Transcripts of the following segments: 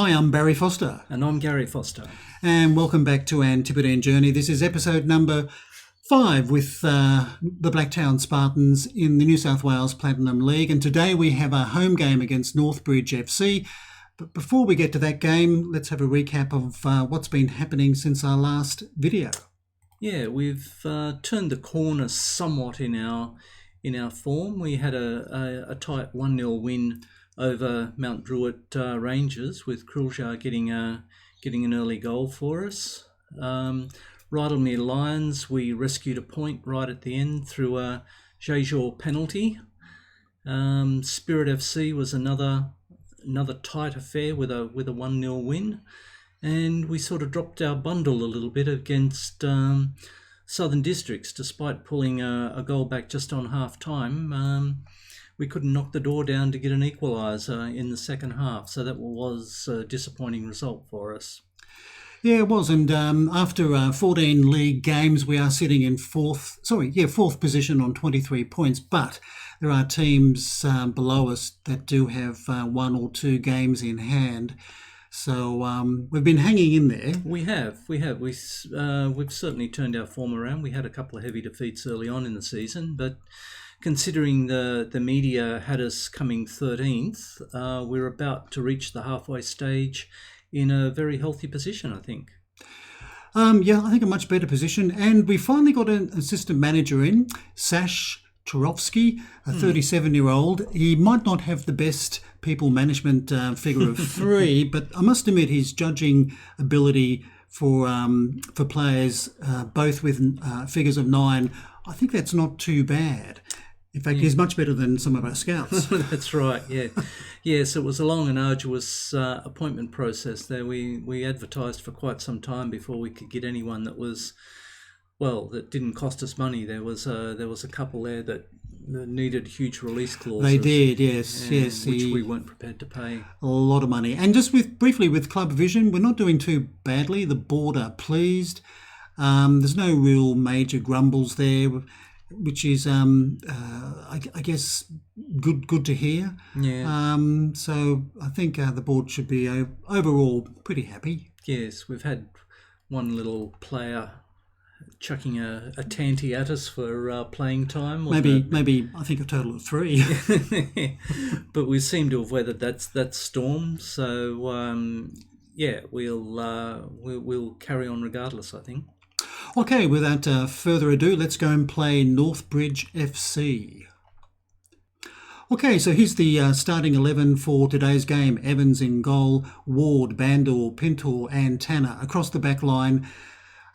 Hi, I'm Barry Foster. And I'm Gary Foster. And welcome back to Antipodean Journey. This is episode number 5 with the Blacktown Spartans in the New South Wales Platinum League. And today we have a home game against Northbridge FC. But before we get to that game, let's have a recap of what's been happening since our last video. Yeah, we've turned the corner somewhat in our form. We had a tight 1-0 win over Mount Druitt Rangers, with Kruljar getting an early goal for us. Rydalmere Lions, we rescued a point right at the end through a Jejor penalty. Spirit FC was another tight affair with a 1-0 win, and we sort of dropped our bundle a little bit against Southern Districts, despite pulling a goal back just on half time. We couldn't knock the door down to get an equaliser in the second half, so that was a disappointing result for us. Yeah, it was, and after 14 league games, we are sitting in fourth position on 23 points, but there are teams below us that do have 1 or 2 games in hand. So we've been hanging in there. We have. We've certainly turned our form around. We had a couple of heavy defeats early on in the season, but considering the media had us coming 13th, we're about to reach the halfway stage in a very healthy position, I think. I think a much better position. And we finally got an assistant manager in, Sash Turovsky, a 37-year-old. He might not have the best people management figure of 3, but I must admit his judging ability for players, both with figures of 9, I think that's not too bad. In fact, he's much better than some of our scouts. That's right, yeah. Yes, it was a long and arduous appointment process there. We advertised for quite some time before we could get anyone that didn't cost us money. There was a couple there that needed huge release clauses. They did, yes. Which we weren't prepared to pay. A lot of money. And just briefly with Club Vision, we're not doing too badly. The board are pleased. There's no real major grumbles there, which is, I guess, good to hear. Yeah. So I think the board should be overall pretty happy. Yes, we've had one little player chucking a tanty at us for playing time. Maybe I think a total of 3. But we seem to have weathered that storm. So we'll carry on regardless, I think. Okay, without further ado, let's go and play Northbridge FC. Okay, so here's the starting 11 for today's game. Evans in goal, Ward, Bandor, Pintor and Tanner. Across the back line,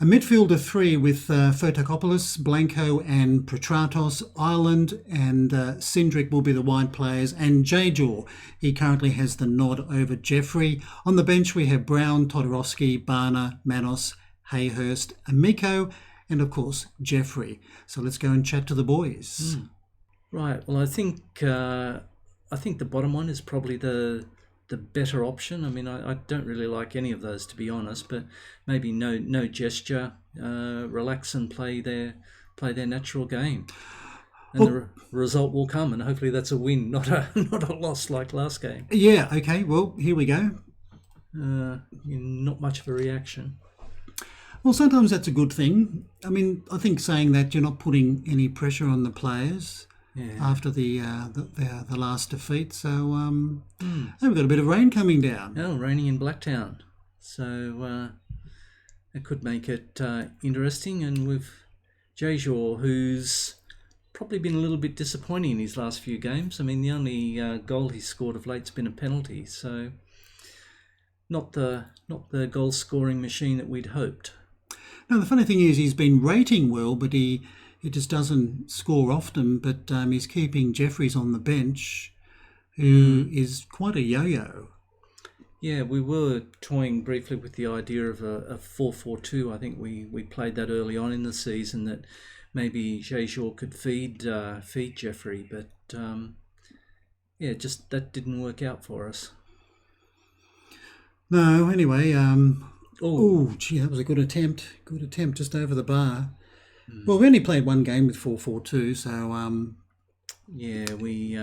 a midfield of 3 with Fotokopoulos, Blanco and Petratos. Ireland and Cindric will be the wide players, and Jejor, he currently has the nod over Jeffrey. On the bench we have Brown, Todorowski, Barner, Manos, Hayhurst, Amico, and of course Jeffrey. So let's go and chat to the boys. Right. Well, I think the bottom one is probably the better option. I mean, I don't really like any of those, to be honest. But maybe no gesture, relax and play their natural game, and the result will come. And hopefully that's a win, not a loss like last game. Yeah. Okay. Well, here we go. Not much of a reaction. Well, sometimes that's a good thing. I mean, I think saying that you're not putting any pressure on the players after the last defeat. So we've got a bit of rain coming down. Oh, raining in Blacktown. So it could make it interesting. And with Jejor, who's probably been a little bit disappointing in his last few games. I mean, the only goal he's scored of late's been a penalty. So not the goal scoring machine that we'd hoped. No, the funny thing is he's been rating well, but he just doesn't score often. But he's keeping Jeffries on the bench, who is quite a yo-yo. Yeah, we were toying briefly with the idea of a 4-4-2. I think we played that early on in the season, that maybe Jejor could feed Jeffrey, but just that didn't work out for us. No, anyway, that was a good attempt. Good attempt, just over the bar. Well, we only played one game with 4-4-2, so we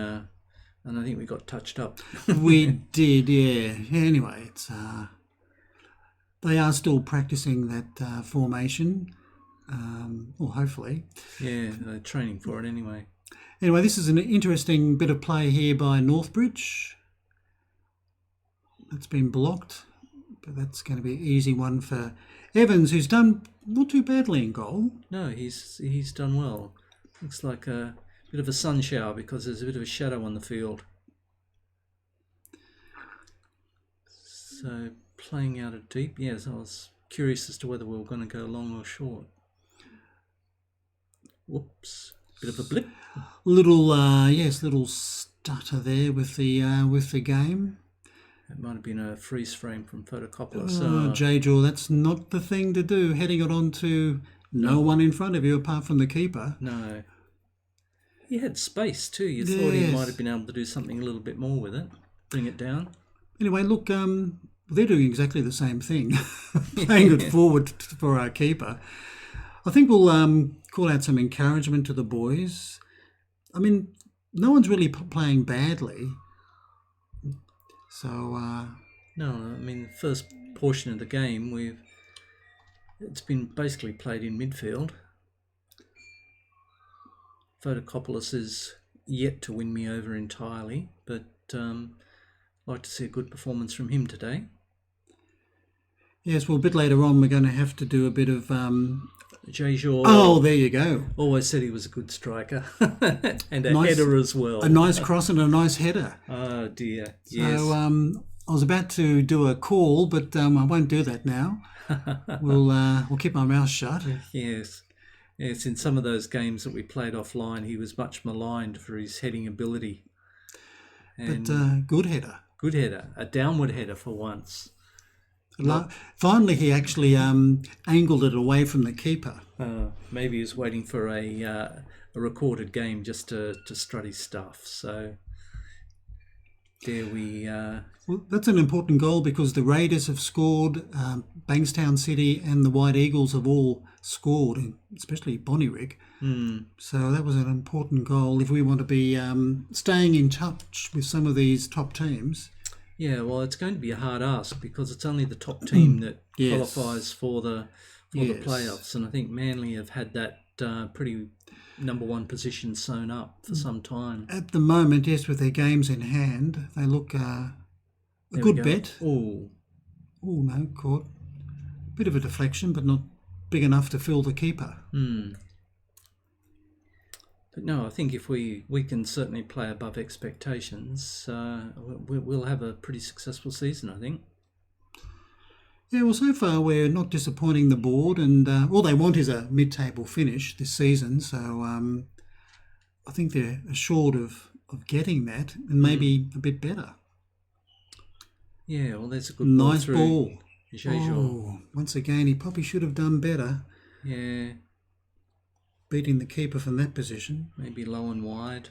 and I think we got touched up. We did, yeah. Anyway, it's they are still practicing that formation, or hopefully. Yeah, they're training for it anyway. Anyway, this is an interesting bit of play here by Northbridge. That's been blocked, but that's going to be an easy one for Evans, who's done not too badly in goal. No, he's done well. Looks like a bit of a sun shower because there's a bit of a shadow on the field. So playing out of deep, yes, I was curious as to whether we were going to go long or short. Whoops, bit of a blip. Little stutter there with the game. It might have been a freeze frame from Photocoppola. J-Jaw, that's not the thing to do, heading it on to no one in front of you apart from the keeper. No. He had space too. You thought he might have been able to do something a little bit more with it, bring it down. Anyway, look, they're doing exactly the same thing, playing it forward for our keeper. I think we'll call out some encouragement to the boys. I mean, no one's really playing badly. So no, I mean the first portion of the game it's been basically played in midfield. Photocopoulos is yet to win me over entirely, but I'd like to see a good performance from him today. Yes, well, a bit later on we're going to have to do a bit of J-Jaw. Oh, there you go. Always said he was a good striker and a header as well. A nice cross and a nice header. Oh dear. Yes. So I was about to do a call, but I won't do that now. We'll keep my mouth shut. Yes. Yes, in some of those games that we played offline, he was much maligned for his heading ability. But good header. Good header. A downward header for once. Finally, he actually angled it away from the keeper. Maybe he was waiting for a recorded game just to strut his stuff. So there we... Well, that's an important goal because the Raiders have scored, Bankstown City and the White Eagles have all scored, especially Bonnyrigg. So that was an important goal if we want to be staying in touch with some of these top teams. Yeah, well, it's going to be a hard ask because it's only the top team that qualifies for the playoffs, and I think Manly have had that pretty number one position sewn up for some time. At the moment, yes, with their games in hand, they look a good bet. Oh, no, caught. Bit of a deflection, but not big enough to fill the keeper. But no, I think if we can certainly play above expectations, we'll have a pretty successful season, I think. Yeah, well, so far we're not disappointing the board, and all they want is a mid-table finish this season. So I think they're assured of getting that, and maybe a bit better. Yeah, well, there's a good nice ball. Oh, once again, he probably should have done better. Yeah. Beating the keeper from that position. Maybe low and wide.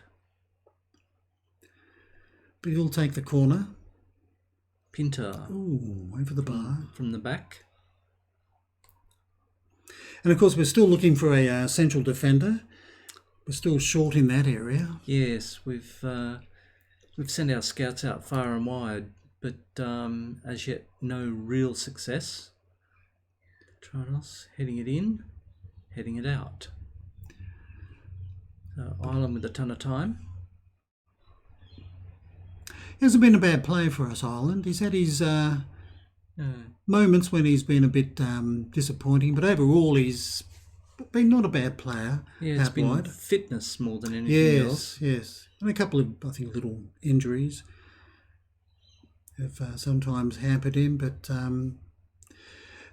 But he'll take the corner. Pinter. Ooh, over the bar. From the back. And of course, we're still looking for a central defender. We're still short in that area. Yes, we've sent our scouts out far and wide, but as yet no real success. Trinos heading it in, heading it out. Ireland with a ton of time. It hasn't been a bad play for us, Ireland. He's had his moments when he's been a bit disappointing, but overall he's been not a bad player. Yeah, it's been wide. Fitness more than anything else. Yes. And a couple of, I think, little injuries have sometimes hampered him, but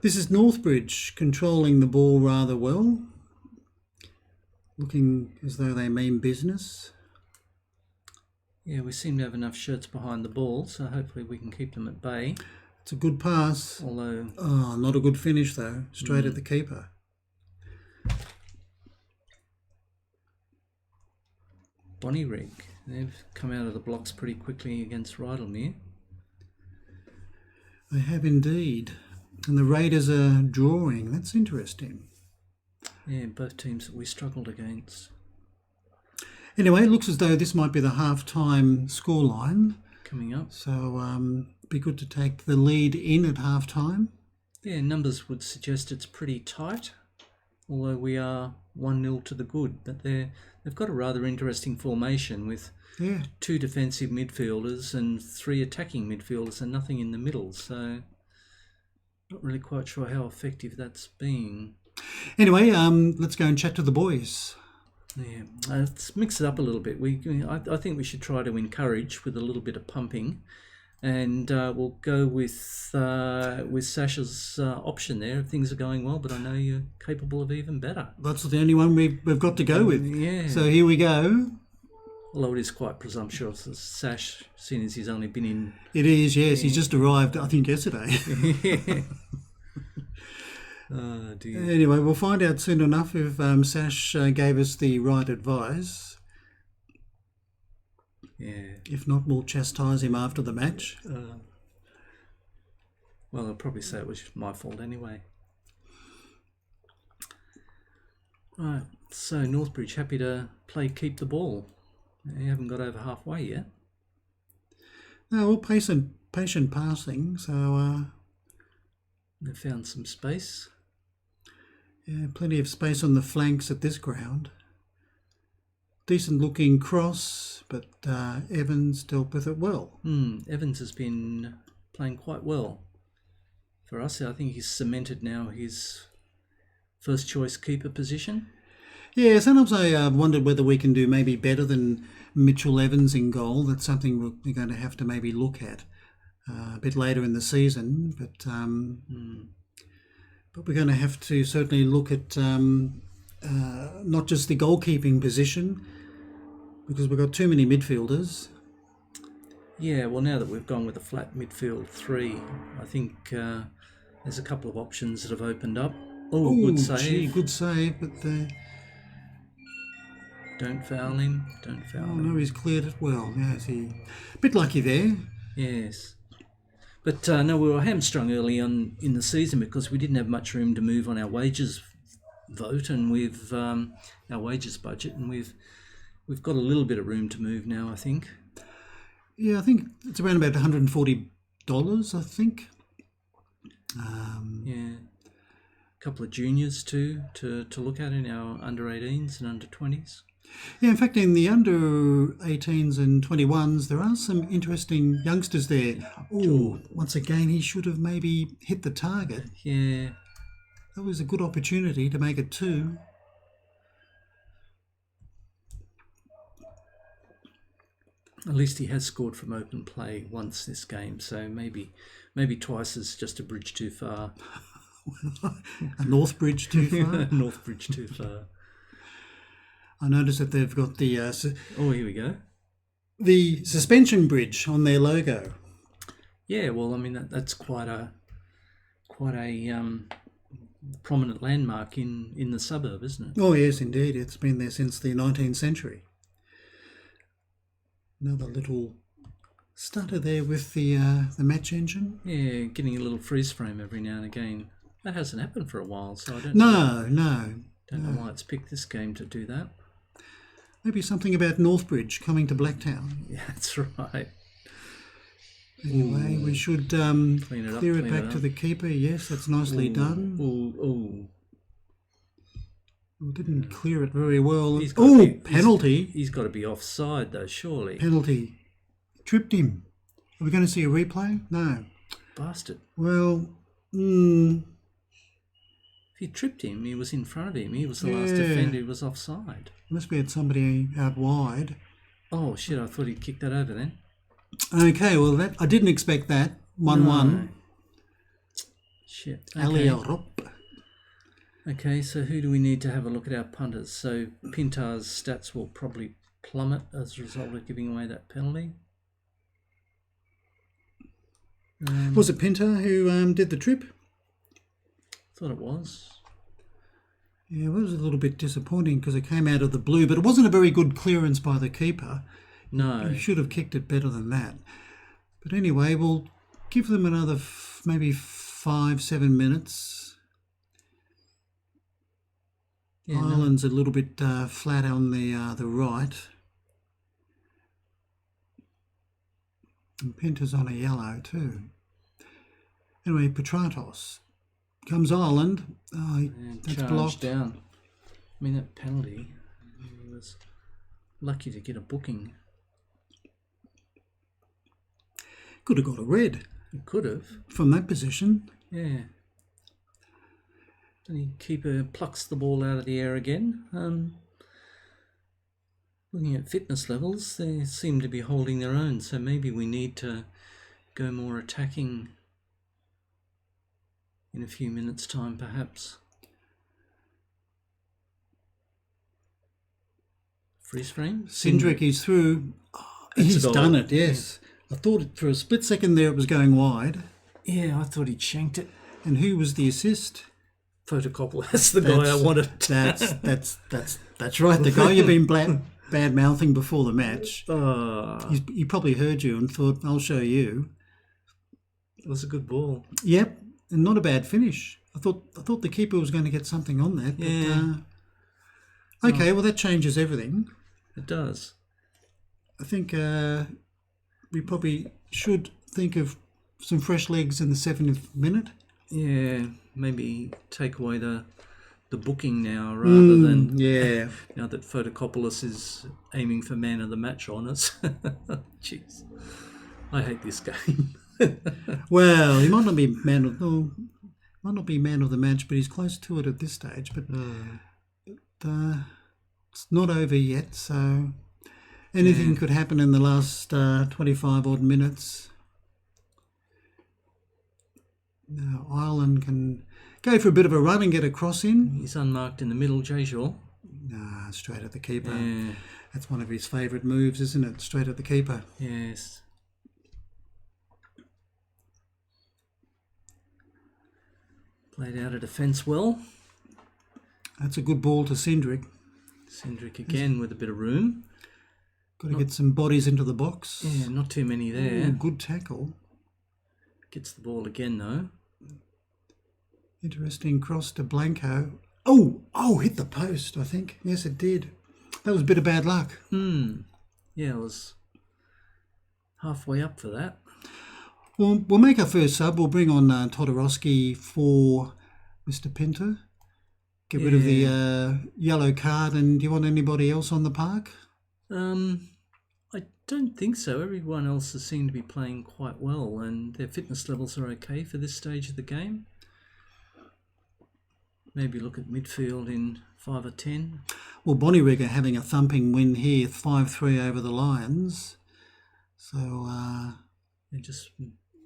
this is Northbridge controlling the ball rather well. Looking as though they mean business. Yeah, we seem to have enough shirts behind the ball, so hopefully we can keep them at bay. It's a good pass. Although... Oh, not a good finish, though. Straight at the keeper. Bonnyrigg. They've come out of the blocks pretty quickly against Rydalmere. They have indeed. And the Raiders are drawing. That's interesting. Yeah, both teams that we struggled against. Anyway, it looks as though this might be the half-time scoreline. Coming up. So be good to take the lead in at half-time. Yeah, numbers would suggest it's pretty tight, although we are 1-0 to the good. But they've got a rather interesting formation with 2 defensive midfielders and 3 attacking midfielders and nothing in the middle. So not really quite sure how effective that's been. Anyway, let's go and chat to the boys. Yeah, let's mix it up a little bit. I think we should try to encourage with a little bit of pumping, and we'll go with Sasha's option there if things are going well. But I know you're capable of even better. That's the only one we've got to go with. Yeah. So here we go. Although it is quite presumptuous, Sash, seeing as he's only been in. It is, yes. He's just arrived, I think, yesterday. Yeah. Oh, dear. Anyway, we'll find out soon enough if Sash gave us the right advice. Yeah. If not, we'll chastise him after the match. Well, I'll probably say it was my fault anyway. Right, so Northbridge happy to play keep the ball. You haven't got over halfway yet. No, well, patient passing, so... They've found some space. Yeah, plenty of space on the flanks at this ground. Decent looking cross, but Evans dealt with it well. Evans has been playing quite well for us. I think he's cemented now his first choice keeper position. Yeah, sometimes I wondered whether we can do maybe better than Mitchell Evans in goal. That's something we're going to have to maybe look at a bit later in the season. But we're going to have to certainly look at not just the goalkeeping position, because we've got too many midfielders. Yeah, well, now that we've gone with a flat midfield 3, I think there's a couple of options that have opened up. Oh, good save. Gee, good save, but... Don't foul him. Don't foul him. No, he's cleared it well. Yes, a bit lucky there. Yes. But no, we were hamstrung early on in the season because we didn't have much room to move on our wages vote and with our wages budget, and we've got a little bit of room to move now, I think. Yeah, I think it's around about $140, I think. Yeah. A couple of juniors too to look at in our under 18s and under 20s. Yeah, in fact, in the under 18s and 21s, there are some interesting youngsters there. Oh, once again, he should have maybe hit the target. Yeah. That was a good opportunity to make it 2. At least he has scored from open play once this game, so maybe twice is just a bridge too far. A Northbridge too far? Northbridge too far. I noticed that they've got the... oh, here we go. The suspension bridge on their logo. Yeah, well, I mean, that's quite a prominent landmark in the suburb, isn't it? Oh, yes, indeed. It's been there since the 19th century. Another little stutter there with the match engine. Yeah, getting a little freeze frame every now and again. That hasn't happened for a while, so I don't know why it's picked this game to do that. Maybe something about Northbridge coming to Blacktown. Yeah, that's right. Anyway, we should clear it back to the keeper. Yes, that's nicely done. We didn't clear it very well. Penalty. He's got to be offside, though, surely. Penalty. Tripped him. Are we going to see a replay? No. Bastard. Well, if he tripped him, he was in front of him. He was the last defender who was offside. Must be had somebody out wide. Oh, shit, I thought he'd kicked that over then. Okay, well, I didn't expect that. 1-1. No. Shit. Okay. Okay. Okay, so who do we need to have a look at our punters? So Pintar's stats will probably plummet as a result of giving away that penalty. Was it Pintar who did the trip? Thought it was. Yeah, it was a little bit disappointing because it came out of the blue, but it wasn't a very good clearance by the keeper. No. He should have kicked it better than that. But anyway, we'll give them another maybe 5-7 minutes. Yeah, Ireland's a little bit flat on the right. And Pinter's on a yellow too. Anyway, Petratos. Comes Ireland. Oh, And that's charged blocked. down. I mean, that penalty, he was lucky to get a booking. Could have got a red He could have. from that position. Yeah. And the keeper plucks the ball out of the air again. Looking at fitness levels, they seem to be holding their own, so maybe we need to go more attacking in a few minutes' time, perhaps. Freeze frame? Cindric is through. Oh, That's he's a goal. done it, yes. I thought for a split second there it was going wide. Yeah, I thought he'd shanked it. And who was the assist? Photocopy, that's the guy I wanted. That's right. The guy you've been bad mouthing before the match. He probably heard you and thought, "I'll show you." It was a good ball. Yep, and not a bad finish. I thought the keeper was going to get something on that. But, Yeah. okay, well that changes everything. It does. I think we probably should think of some fresh legs in the 70th minute. Yeah, maybe take away the booking now rather than Yeah. now that Photocopoulos is aiming for man of the match on us. Jeez, I hate this game. Well, he might not be man of the match, but he's close to it at this stage. But it's not over yet, so anything could happen in the last 25 odd minutes. Now Ireland can go for a bit of a run and get a cross in. He's unmarked in the middle, Jajor. Nah, straight at the keeper. Yeah. That's one of his favourite moves, isn't it? Straight at the keeper. Yes. Played out of defence well. That's a good ball to Cindric. Cindric again with a bit of room. Got to get some bodies into the box. Yeah, not too many there. Ooh, good tackle. Gets the ball again though. Interesting cross to Blanco. Oh, hit the post, I think. Yes, it did. That was a bit of bad luck. Yeah, it was halfway up for that. We'll make our first sub. We'll bring on Todorowski for Mr. Pinter. Get rid of the yellow card. And do you want anybody else on the park? I don't think so. Everyone else has seemed to be playing quite well and their fitness levels are okay for this stage of the game. Maybe look at midfield in 5 or 10. Well, Bonnyrigg are having a thumping win here, 5-3 over the Lions. So It just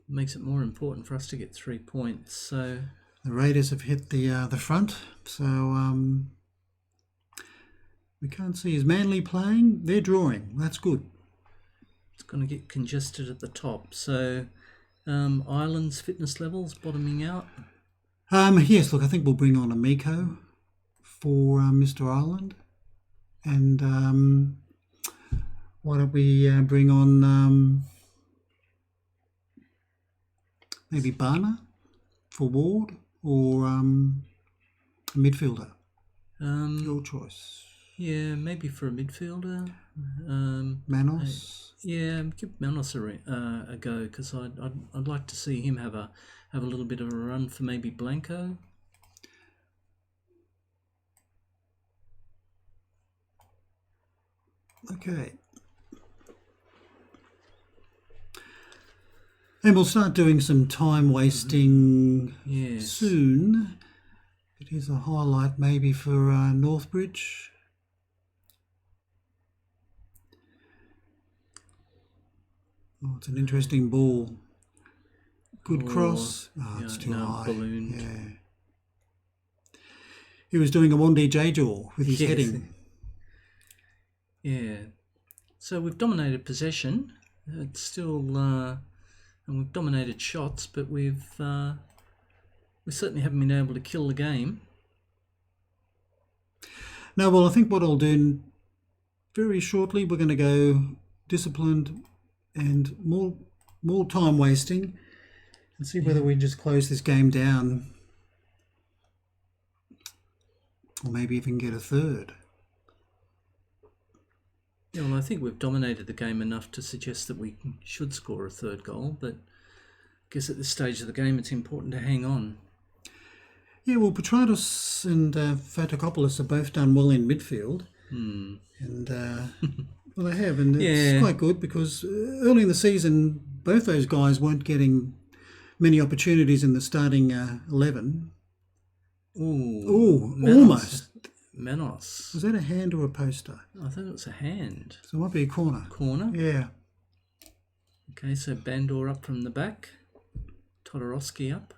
makes it more important for us to get 3 points. So the Raiders have hit the front. So we can't see, is Manly playing? They're drawing. That's good. it's going to get congested at the top. So Ireland's fitness levels bottoming out. Yes, look, I think we'll bring on Amico for Mr. Ireland. And why don't we bring on maybe Barner for Ward or a midfielder? Your choice. Yeah, maybe for a midfielder. Manos? Yeah, give Manos a go because I'd like to see him have a little bit of a run for maybe Blanco. Okay. And we'll start doing some time wasting Yes. soon. It is a highlight maybe for Northbridge. Oh, it's an interesting ball. Good cross. Oh, it's too high. Ballooned. Yeah. He was doing a Wandi J-jaw with his Yes. heading. Yeah. So we've dominated possession. It's still, and we've dominated shots, but we certainly haven't been able to kill the game. No, well, I think what I'll do very shortly, we're going to go disciplined and more time wasting and see whether we just close this game down or maybe even get a third. Yeah, well, I think we've dominated the game enough to suggest that we should score a third goal, but I guess at this stage of the game it's important to hang on. Yeah, well, Petratos and Fotokopoulos have both done well in midfield. And, well, they have, and it's quite good because early in the season, both those guys weren't getting many opportunities in the starting 11. Ooh, almost. Manos. Was that a hand or a poster? I thought it was a hand. So it might be a corner. Corner? Yeah. Okay, so Bandor up from the back. Todorowski up.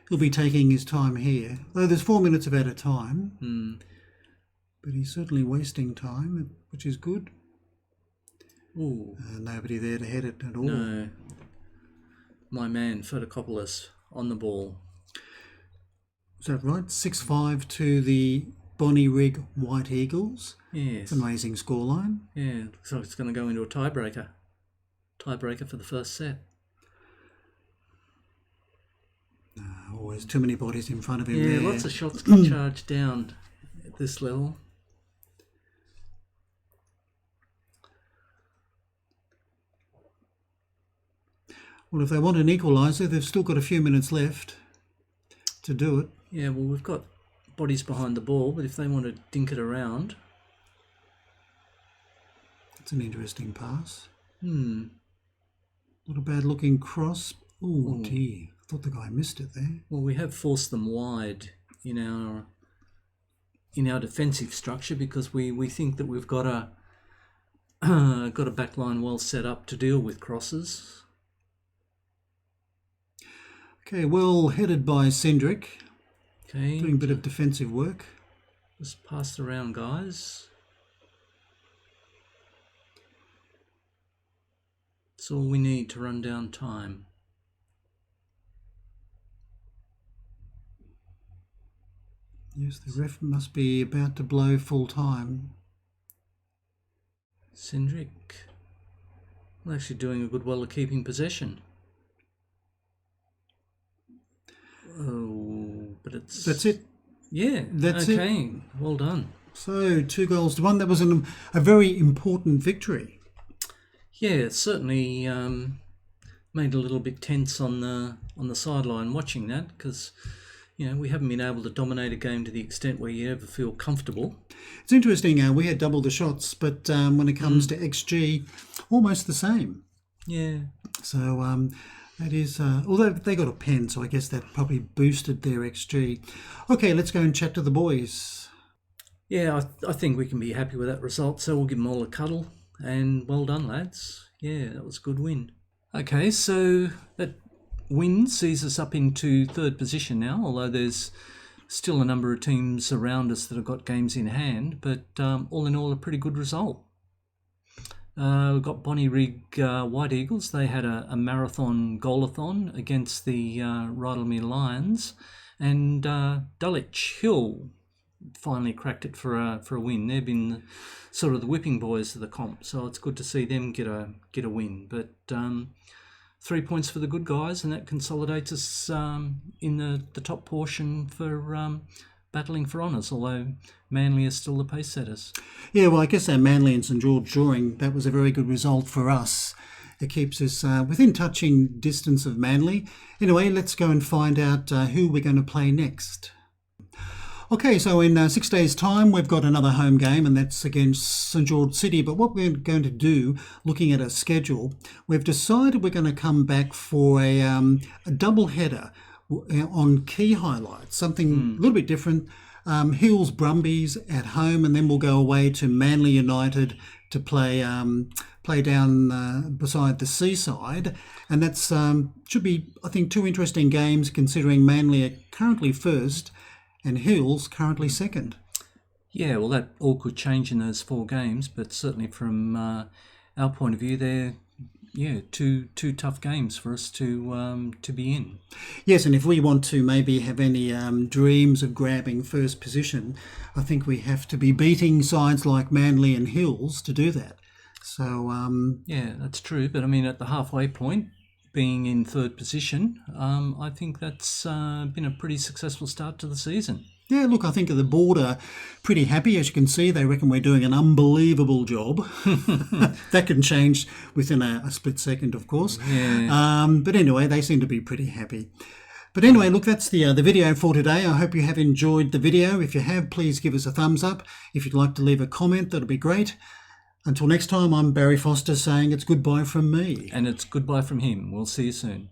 He'll be taking his time here. Though there's 4 minutes of added time. But he's certainly wasting time, which is good. Ooh. Nobody there to head it at all. No. My man, Fotokopoulos, on the ball. Is that right? 6-5 to the Bonnie Rig White Eagles. Yes. Amazing scoreline. Yeah, looks like it's going to go into a tiebreaker. Tiebreaker for the first set. Always too many bodies in front of him Yeah, there. lots of shots get charged down at this level. Well, if they want an equaliser, they've still got a few minutes left to do it. Yeah, well, we've got bodies behind the ball, but if they want to dink it around... It's an interesting pass. Not a bad looking cross. Oh, dear. I thought the guy missed it there. Well, we have forced them wide in our defensive structure because we think that we've got a back line well set up to deal with crosses. Okay, well headed by Cendric. Okay. Doing a bit of defensive work. Just pass it around, guys. That's all we need to run down time. Yes, the ref must be about to blow full time. Cendric. Well, actually doing a good well of keeping possession. Oh, but it's... That's it. Yeah, that's okay. it. Well done. So 2-1. That was a very important victory. Yeah, it certainly made a little bit tense on the sideline watching that because, we haven't been able to dominate a game to the extent where you ever feel comfortable. It's interesting. We had double the shots, but when it comes to XG, almost the same. Yeah. So that is, although they got a pen, so I guess that probably boosted their XG. Okay, let's go and chat to the boys. Yeah, I think we can be happy with that result, so we'll give them all a cuddle. And well done, lads. Yeah, that was a good win. Okay, so that win sees us up into third position now, although there's still a number of teams around us that have got games in hand, but all in all, a pretty good result. We've got Bonnie Rig White Eagles. They had a marathon goalathon against the Rydalmere Lions, and Dulwich Hill finally cracked it for a win. They've been sort of the whipping boys of the comp, so it's good to see them get a win. But 3 points for the good guys, and that consolidates us in the top portion for battling for honours, although Manly are still the pace setters. Yeah, well, I guess our Manly and St George drawing, that was a very good result for us. It keeps us within touching distance of Manly. Anyway, let's go and find out who we're going to play next. Okay, so in 6 days' time, we've got another home game, and that's against St George City. But what we're going to do, looking at a schedule, we've decided we're going to come back for a double header on key highlights, something a little bit different. Hills Brumbies at home, and then we'll go away to Manly United to play down beside the seaside. And that's should be, I think, two interesting games considering Manly are currently first and Hills currently second. Yeah, well, that all could change in those 4 games, but certainly from our point of view, they're two tough games for us to be in. Yes, and if we want to maybe have any dreams of grabbing first position, I think we have to be beating sides like Manly and Hills to do that. So yeah, that's true. But I mean, at the halfway point, being in third position, I think that's been a pretty successful start to the season. Yeah, look, I think the board are pretty happy. As you can see, they reckon we're doing an unbelievable job. That can change within a split second, of course. Yeah. But anyway, they seem to be pretty happy. But anyway, look, that's the video for today. I hope you have enjoyed the video. If you have, please give us a thumbs up. If you'd like to leave a comment, that'll be great. Until next time, I'm Barry Foster saying it's goodbye from me. And it's goodbye from him. We'll see you soon.